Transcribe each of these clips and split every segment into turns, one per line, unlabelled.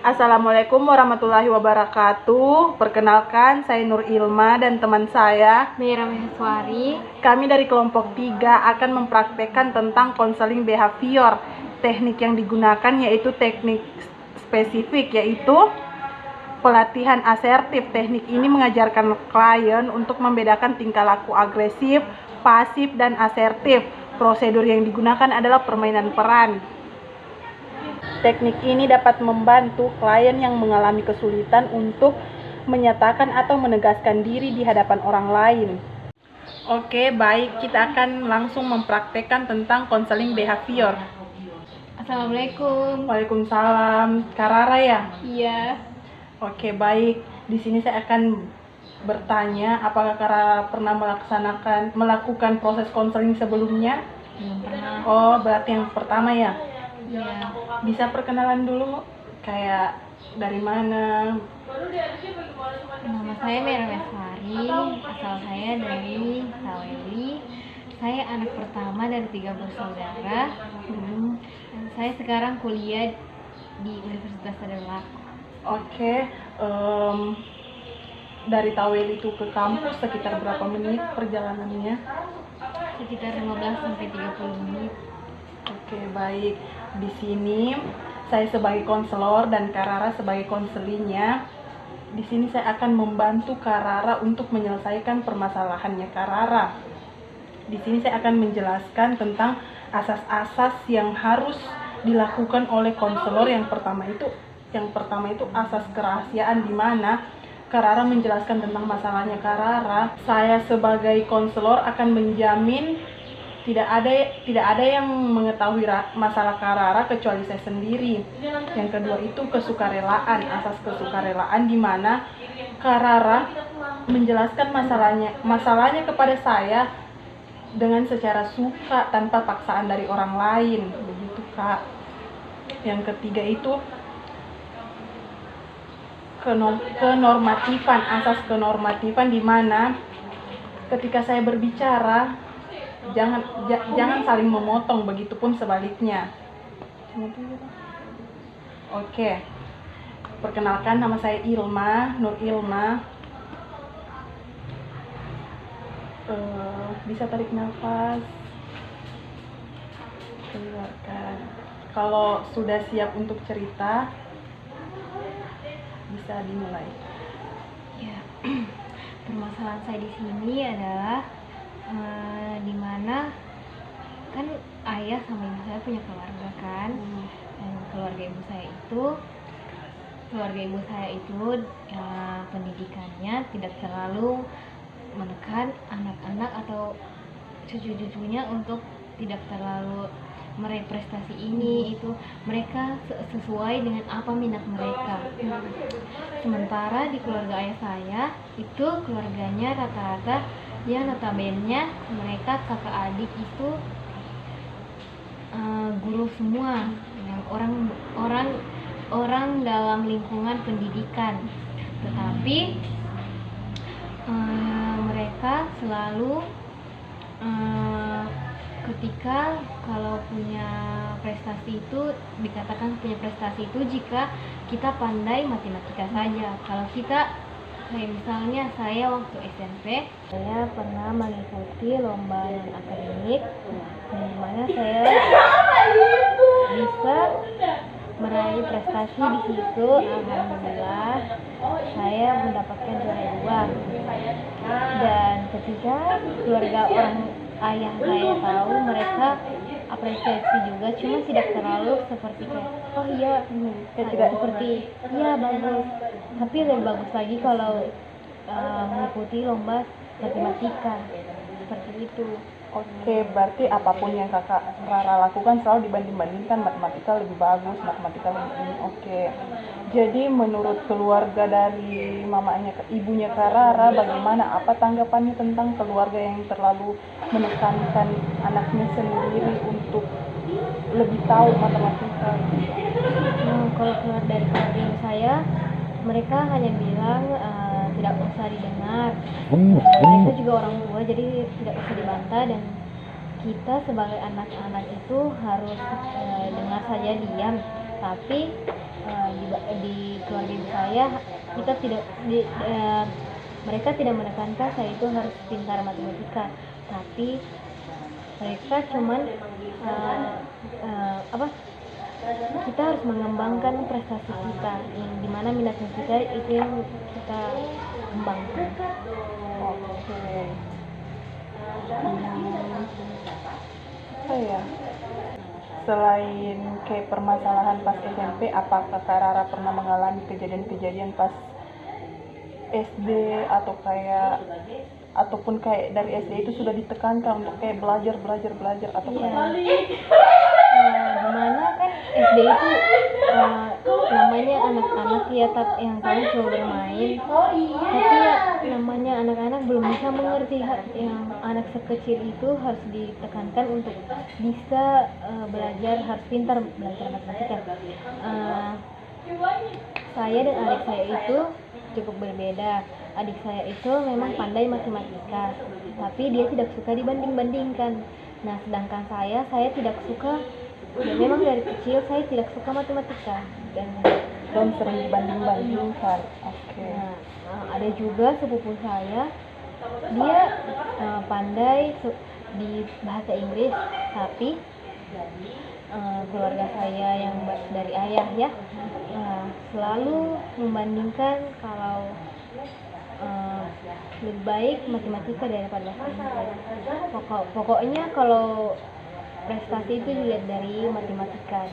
Assalamualaikum warahmatullahi wabarakatuh. Perkenalkan, saya Nur Ilma dan teman saya
Mira Maheswari.
Kami dari kelompok 3 akan mempraktekkan tentang konseling behavior. Teknik yang digunakan yaitu teknik spesifik, yaitu pelatihan asertif. Teknik ini mengajarkan klien untuk membedakan tingkah laku agresif, pasif, dan asertif. Prosedur yang digunakan adalah permainan peran. Teknik ini dapat membantu klien yang mengalami kesulitan untuk menyatakan atau menegaskan diri di hadapan orang lain. Oke, baik, kita akan langsung mempraktekkan tentang konseling behavior.
Assalamualaikum.
Waalaikumsalam. Karara ya?
Iya.
Oke, baik. Di sini saya akan bertanya, apakah Karara pernah melakukan proses konseling sebelumnya?
Belum pernah.
Oh, berarti yang pertama ya?
Iya.
Bisa perkenalan dulu, kayak dari mana?
Nama saya Mira Maheswari. Asal saya dari Saweli. Saya anak pertama dari 3 bersaudara. Dan saya sekarang kuliah di Universitas Tadulako.
Oke, dari Taweli itu ke kampus sekitar berapa menit perjalanannya?
Sekitar 15 sampai 30 menit.
Oke, baik. Di sini saya sebagai konselor dan Karara sebagai konselingnya. Di sini saya akan membantu Karara untuk menyelesaikan permasalahannya Karara. Di sini saya akan menjelaskan tentang asas-asas yang harus dilakukan oleh konselor. Yang pertama itu asas kerahasiaan, di mana Karara menjelaskan tentang masalahnya Karara. Saya sebagai konselor akan menjamin tidak ada yang mengetahui masalah Karara kecuali saya sendiri. Yang kedua itu kesukarelaan, asas kesukarelaan, di mana Karara menjelaskan masalahnya kepada saya dengan secara suka tanpa paksaan dari orang lain. Begitu, Kak. Yang ketiga itu kenormatifan, asas kenormatifan, di mana ketika saya berbicara jangan saling memotong, begitupun sebaliknya. Oke. Perkenalkan, nama saya Ilma, Nur Ilma. Bisa tarik nafas, keluarkan. Kalau sudah siap untuk cerita, bisa dimulai.
Ya. Permasalahan saya di sini adalah dimana kan ayah sama ibu saya punya keluarga kan. Dan keluarga ibu saya itu pendidikannya tidak terlalu menekan anak-anak atau cucu-cucunya untuk tidak terlalu meraih prestasi ini itu. Mereka sesuai dengan apa minat mereka. Sementara di keluarga ayah saya itu keluarganya rata-rata ya notabene mereka kakak adik itu guru semua, yang orang dalam lingkungan pendidikan. Tetapi mereka selalu ketika kalau punya prestasi itu dikatakan punya prestasi itu jika kita pandai matematika saja. Kalau kita kayak misalnya saya waktu SMP, saya pernah mengikuti lomba non akademik, di mana saya bisa meraih prestasi di situ. Alhamdulillah, saya mendapatkan juara 2. Dan ketika keluarga orang ayah saya tahu, mereka apresiasi juga, cuma tidak terlalu seperti kayak oh iya tidak seperti iya bagus, tapi lebih bagus lagi kalau mengikuti lomba matematika seperti itu.
Oke, berarti apapun yang Kakak Rara lakukan selalu dibanding-bandingkan, matematika lebih bagus, matematika lebih ini. Oke. Jadi menurut keluarga dari ibunya Kak Rara, bagaimana, apa tanggapannya tentang keluarga yang terlalu menekankan anaknya sendiri untuk lebih tahu matematika?
Kalau keluar dari keluarga saya, mereka hanya bilang tidak usah didengar. Mereka juga orang tua, jadi tidak usah dibantah, dan kita sebagai anak-anak itu harus dengar saja diam. Tapi di keluarga ibu saya kita tidak mereka tidak menekankan saya itu harus pintar matematika, tapi mereka cuman kita harus mengembangkan prestasi kita, yang dimana minat kita itu yang kita kembangkan.
Oke. Apa ya? Selain kayak permasalahan pas SMP, apakah Kak Rara pernah mengalami kejadian-kejadian pas SD ataupun kayak dari SD itu sudah ditekankan untuk kayak belajar atau kayak
Dimana kan SD itu namanya anak-anak ya, yang tahu cuma bermain, tapi ya namanya anak-anak belum bisa mengerti. Yang anak sekecil itu harus ditekankan untuk bisa belajar, harus pintar belajar matematika. Saya dan adik saya itu cukup berbeda. Adik saya itu memang pandai matematika, tapi dia tidak suka dibanding-bandingkan. Nah, sedangkan saya tidak suka, dan memang dari kecil saya tidak suka matematika dan
sering dibanding-bandingkan. Oke.
Nah, ada juga sepupu saya, dia pandai di bahasa Inggris, tapi keluarga saya yang dari ayah ya selalu membandingkan kalau lebih baik matematika daripada bahasa Inggris. Pokoknya kalau prestasi itu dilihat dari matematika,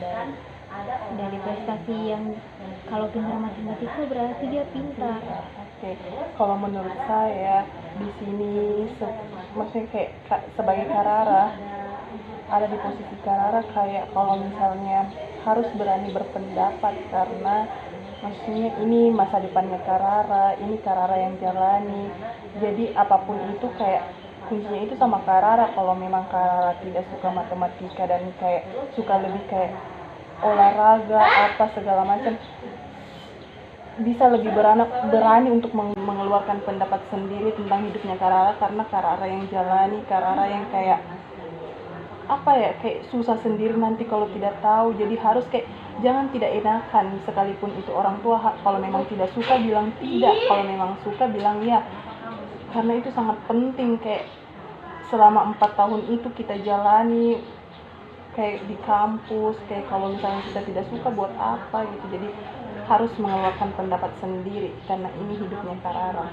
dari prestasi yang kalau pintar matematika berarti dia pintar.
Oke. Kalau menurut saya di sini maksudnya kayak sebagai Kak Rara ada di posisi Kak Rara, kayak kalau misalnya harus berani berpendapat, karena maksudnya ini masa depannya Kak Rara, ini Kak Rara yang jalani. Jadi apapun itu kayak kuncinya itu sama Kak Rara. Kalau memang Kak Rara tidak suka matematika dan kayak suka lebih kayak olahraga apa segala macam, bisa lebih berani untuk mengeluarkan pendapat sendiri tentang hidupnya Kak Rara, karena Kak Rara yang jalani, Kak Rara yang kayak kayak susah sendiri nanti kalau tidak tahu. Jadi harus kayak jangan tidak enakan, sekalipun itu orang tua, kalau memang tidak suka bilang tidak, kalau memang suka bilang ya, karena itu sangat penting. Kayak selama 4 tahun itu kita jalani kayak di kampus, kayak kalau misalnya kita tidak suka buat apa gitu. Jadi harus mengeluarkan pendapat sendiri, karena ini hidupnya Kak Rara.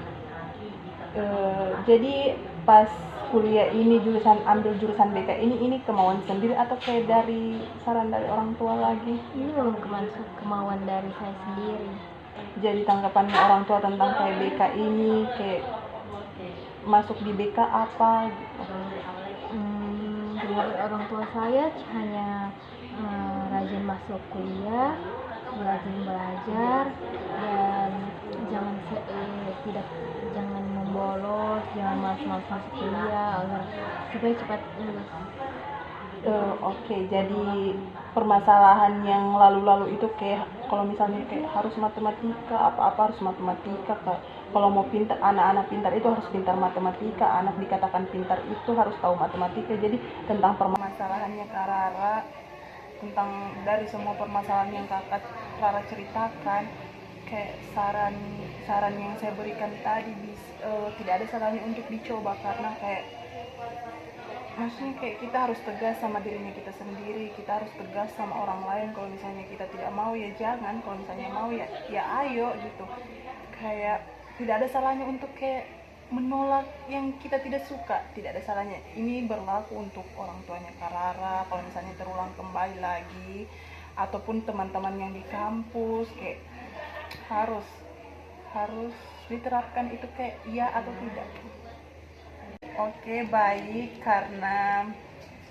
Jadi pas kuliah ini ambil jurusan BK ini kemauan sendiri atau kayak dari saran dari orang tua lagi?
Ini memang kemauan dari saya sendiri.
Jadi tanggapannya orang tua tentang kayak BK ini, kayak masuk di BK apa gitu?
Dari orang tua saya hanya rajin masuk kuliah, rajin belajar, dan jangan membolos, jangan malas-malas masuk kuliah agar supaya cepat lulus.
Oke, jadi permasalahan yang lalu-lalu itu kayak kalau misalnya kayak harus matematika, apa-apa harus matematika, Kak. Kalau mau pintar, anak-anak pintar itu harus pintar matematika, anak dikatakan pintar itu harus tahu matematika. Jadi tentang permasalahannya Kak Rara, tentang dari semua permasalahan yang Kakak Rara ceritakan, kayak saran yang saya berikan tadi tidak ada salahnya untuk dicoba, karena kayak maksudnya kayak kita harus tegas sama dirinya kita sendiri, kita harus tegas sama orang lain. Kalau misalnya kita tidak mau ya jangan, kalau misalnya mau ya ayo gitu. Kayak tidak ada salahnya untuk kayak menolak yang kita tidak suka, tidak ada salahnya. Ini berlaku untuk orang tuanya Kak Rara, kalau misalnya terulang kembali lagi, ataupun teman-teman yang di kampus, kayak harus diterapkan itu kayak iya atau tidak. Oke, baik, karena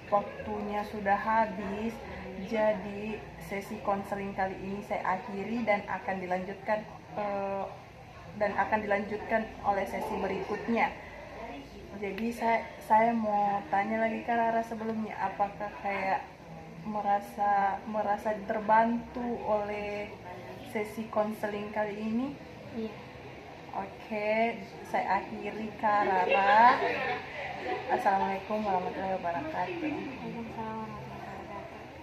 waktunya sudah habis, jadi sesi konseling kali ini saya akhiri dan akan dilanjutkan oleh sesi berikutnya. Jadi saya mau tanya lagi Kak Rara sebelumnya, apakah kayak merasa terbantu oleh sesi konseling kali ini?
Iya.
Oke, saya akhiri Kak Rara. Assalamualaikum warahmatullahi wabarakatuh.
Waalaikumsalam.